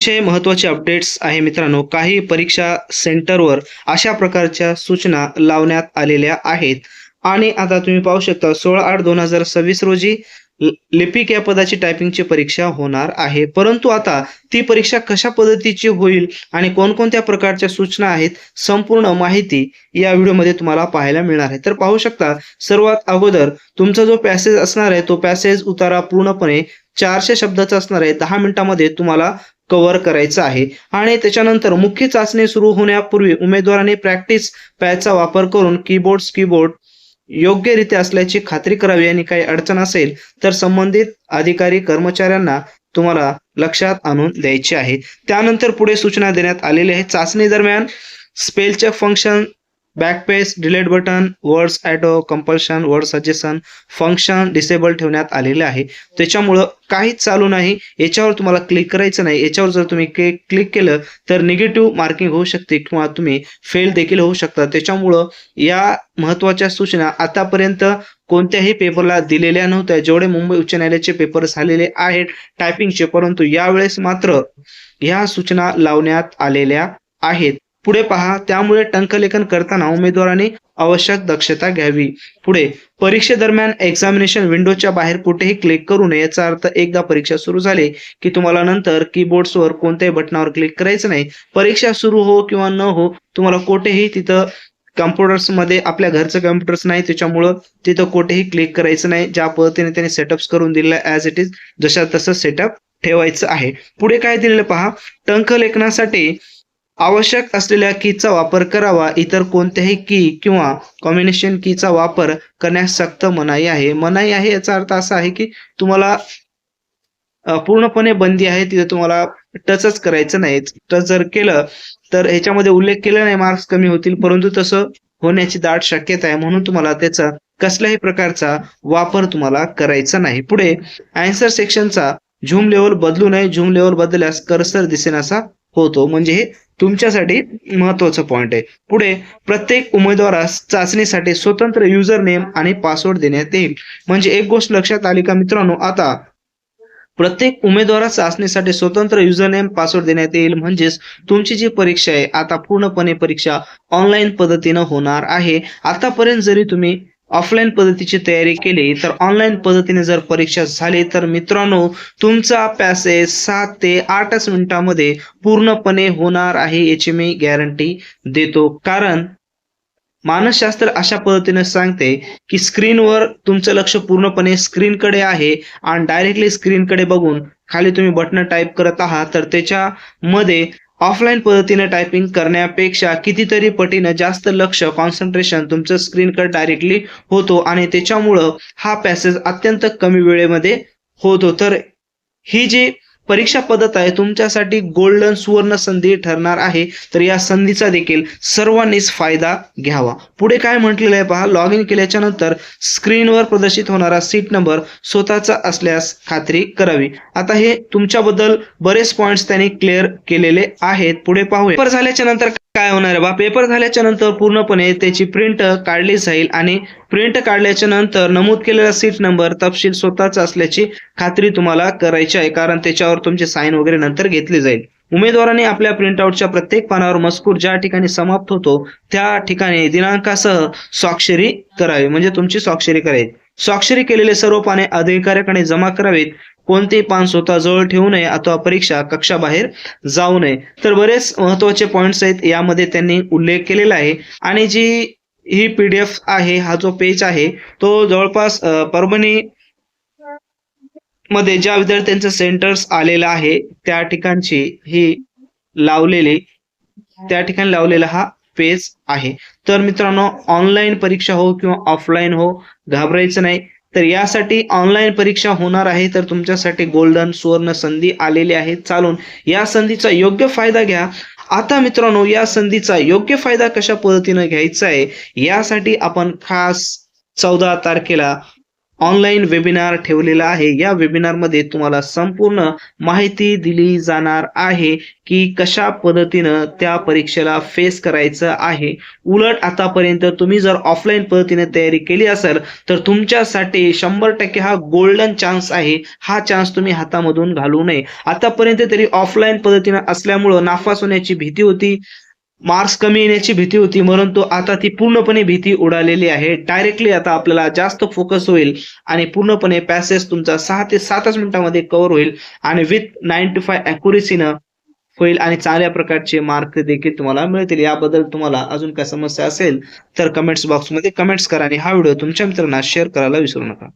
अतिशय महत्त्वाचे अपडेट्स आहे मित्रांनो. काही परीक्षा सेंटरवर अशा प्रकारच्या सूचना लावण्यात आलेल्या आहेत आणि आता तुम्ही पाहू शकता 16/8/2026 रोजी लिपिक या पदाची टायपिंगची परीक्षा होणार आहे. परंतु आता ती परीक्षा कशा पद्धतीची होईल आणि कोणकोणत्या प्रकारच्या सूचना आहेत, संपूर्ण माहिती या व्हिडिओमध्ये तुम्हाला पाहायला मिळणार आहे. तर पाहू शकता, सर्वात अगोदर तुमचा जो पॅसेज असणार आहे तो पॅसेज उतारा पूर्णपणे 400 शब्दाचा असणार आहे. 10 मिनिटांमध्ये तुम्हाला कव्हर करायचं आहे आणि त्याच्यानंतर मुख्य चाचणी सुरू होण्यापूर्वी उमेदवारांनी प्रॅक्टिस पॅडचा वापर करून कीबोर्ड योग्यरित्या असल्याची खात्री करावी आणि काही अडचण असेल तर संबंधित अधिकारी कर्मचाऱ्यांना तुम्हाला लक्षात आणून द्यायचे आहे. त्यानंतर पुढे सूचना देण्यात आलेल्या आहेत. चाचणी दरम्यान spell check function, backspace, delete button, words auto completion, word suggestion function disable ठेवण्यात आलेले आहे. त्याच्यामुळं काहीच चालू नाही, याच्यावर तुम्हाला क्लिक करायचं नाही. याच्यावर जर तुम्ही क्लिक केलं तर निगेटिव्ह मार्किंग होऊ शकते किंवा तुम्ही फेल देखील होऊ शकता. त्याच्यामुळं या महत्त्वाच्या सूचना आतापर्यंत कोणत्याही पेपरला दिलेल्या नव्हत्या, जेवढे मुंबई उच्च न्यायालयाचे पेपर झालेले आहेत टायपिंगचे, परंतु यावेळेस मात्र ह्या सूचना लावण्यात आलेल्या आहेत. पुढे पहा, त्यामुळे टंकलेखन करताना उमेदवारांनी आवश्यक दक्षता घ्यावी. पुढे परीक्षेदरम्यान एक्झामिनेशन विंडोच्या बाहेर कुठेही क्लिक करू नये. याचा अर्थ एकदा परीक्षा सुरू झाली की तुम्हाला नंतर कीबोर्ड्सवर कोणत्याही बटनावर क्लिक करायचं नाही. परीक्षा सुरू हो किंवा न हो, तुम्हाला कुठेही तिथं कम्प्युटर्समध्ये आपल्या घरचं कम्प्युटर्स नाही, त्याच्यामुळं तिथं कुठेही क्लिक करायचं नाही. ज्या पद्धतीने त्यांनी सेटअप्स करून दिलेला ॲज इट इज जशा तसं सेटअप ठेवायचं आहे. पुढे काय दिलेलं पहा, टंकलेखनासाठी आवश्यक असलेल्या कीचा वापर करावा. इतर कोणत्याही की किंवा कॉम्बिनेशन कीचा वापर करण्यास सक्त मनाई आहे. मनाई आहे याचा अर्थ असा आहे की तुम्हाला पूर्णपणे बंदी आहे, तिथे तुम्हाला टचच करायचं नाही. टच जर केलं तर ह्याच्यामध्ये उल्लेख केला नाही मार्क्स कमी होतील, परंतु तसं होण्याची दाट शक्यता आहे, म्हणून तुम्हाला त्याचा कसल्याही प्रकारचा वापर तुम्हाला करायचा नाही. पुढे आन्सर सेक्शनचा झूम लेवल बदलू नये. झूम लेवल बदलल्यास कर्सर दिसेनासा होतो, म्हणजे हे तुमच्यासाठी महत्वाचं पॉइंट आहे. पुढे प्रत्येक उमेदवारास चाचणीसाठी स्वतंत्र युजर नेम आणि पासवर्ड देण्यात येईल. म्हणजे एक गोष्ट लक्षात आली का मित्रांनो, आता प्रत्येक उमेदवारास चाचणीसाठी स्वतंत्र युजर नेम पासवर्ड देण्यात येईल. म्हणजेच तुमची जी परीक्षा आहे आता पूर्णपणे परीक्षा ऑनलाईन पद्धतीनं होणार आहे. आतापर्यंत जरी तुम्ही ऑफलाईन पद्धतीची तयारी केली तर ऑनलाईन पद्धतीने जर परीक्षा झाली तर मित्रांनो तुमचा पॅसेज 7 ते 8 मिनिटांमध्ये पूर्णपणे होणार आहे, याची मी गॅरंटी देतो. कारण मानसशास्त्र अशा पद्धतीने सांगते की स्क्रीनवर तुमचं लक्ष पूर्णपणे स्क्रीनकडे आहे आणि डायरेक्टली स्क्रीनकडे बघून खाली तुम्ही बटन टाईप करत आहात, तर त्याच्यामध्ये ऑफलाईन पद्धतीने टायपिंग करण्यापेक्षा कितीतरी पटीनं जास्त लक्ष कॉन्सन्ट्रेशन तुमचं स्क्रीनकडे डायरेक्टली होतो आणि त्याच्यामुळं हा पॅसेज अत्यंत कमी वेळेमध्ये होतो. तर ही जी परीक्षा पद्धत आहे तुमच्यासाठी गोल्डन सुवर्ण संधी ठरणार आहे. तर या संधीचा देखील सर्वांनीच फायदा घ्यावा. पुढे काय म्हटलेलं आहे पहा, लॉग इन केल्याच्या नंतर स्क्रीनवर प्रदर्शित होणारा सीट नंबर स्वतःचा असल्यास खात्री करावी. आता हे तुमच्याबद्दल बरेच पॉइंट्स त्यांनी क्लिअर केलेले आहेत. पुढे पाहूया, पेपर झाल्याच्या नंतर काय होणार आहे बा. पेपर झाल्याच्या नंतर पूर्णपणे त्याची प्रिंट काढली जाईल आणि प्रिंट काढल्याच्या नंतर नमूद केलेला सीट नंबर तपशील स्वतःचा असल्याची खात्री तुम्हाला करायची आहे, कारण त्याच्यावर तुमची साईन वगैरे नंतर घेतली जाईल. उमेदवारांनी आपल्या प्रिंटआउटच्या प्रत्येक पानावर मजकूर ज्या ठिकाणी समाप्त होतो त्या ठिकाणी दिनांकासह स्वाक्षरी करावी, म्हणजे तुमची स्वाक्षरी करावी. स्वाक्षरी केलेले सर्व पाने अधिकाऱ्याकडे जमा करावेत. कोणतेही पान स्वतः जवळ ठेवू नये अथवा परीक्षा कक्षाबाहेर जाऊ नये. तर बरेच महत्वाचे पॉइंट्स आहेत यामध्ये त्यांनी उल्लेख केलेला आहे. आणि जी ही PDF आहे, हा जो पेज आहे तो जवळपास परभणी मध्ये ज्या विद्यार्थ्यांचं सेंटर्स आलेलं आहे त्या ठिकाणची ही त्या ठिकाणी लावलेला हा पेज आहे. तर मित्रांनो, ऑनलाईन परीक्षा हो किंवा ऑफलाईन हो, घाबरायचं नाही. तर यासाठी ऑनलाईन परीक्षा होणार आहे, तर तुमच्यासाठी गोल्डन सुवर्ण संधी आलेली आहे चालून. या संधीचा योग्य फायदा घ्या. आता मित्रांनो, या संधीचा योग्य फायदा कशा पद्धतीने घ्यायचा आहे यासाठी आपण खास 14 तारखेला ऑनलाईन वेबिनार ठेवलेला आहे. या वेबिनारमध्ये तुम्हाला संपूर्ण माहिती दिली जाणार आहे, की कशा पद्धतीनं त्या परीक्षेला फेस करायचं आहे. उलट आतापर्यंत तुम्ही जर ऑफलाईन पद्धतीने तयारी केली असेल, तर तुमच्यासाठी 100% हा गोल्डन चान्स आहे. हा चान्स तुम्ही हातामधून घालवू नये. आतापर्यंत तरी ऑफलाईन पद्धतीनं असल्यामुळं नापास होण्याची भीती होती, मार्क्स कमी येण्याची भीती होती, परंतु आता ती पूर्णपणे भीती उडालेली आहे. डायरेक्टली आता आपल्याला जास्त फोकस होईल आणि पूर्णपणे पॅसेज तुमचा 6 ते 7च मिनिटांमध्ये कव्हर होईल आणि विथ 95 ॲक्युरसीनं होईल आणि चांगल्या प्रकारचे मार्क देखील तुम्हाला मिळतील. याबद्दल तुम्हाला अजून काही समस्या असेल तर कमेंट्स बॉक्समध्ये कमेंट्स करा आणि हा व्हिडिओ तुमच्या मित्रांना शेअर करायला विसरू नका.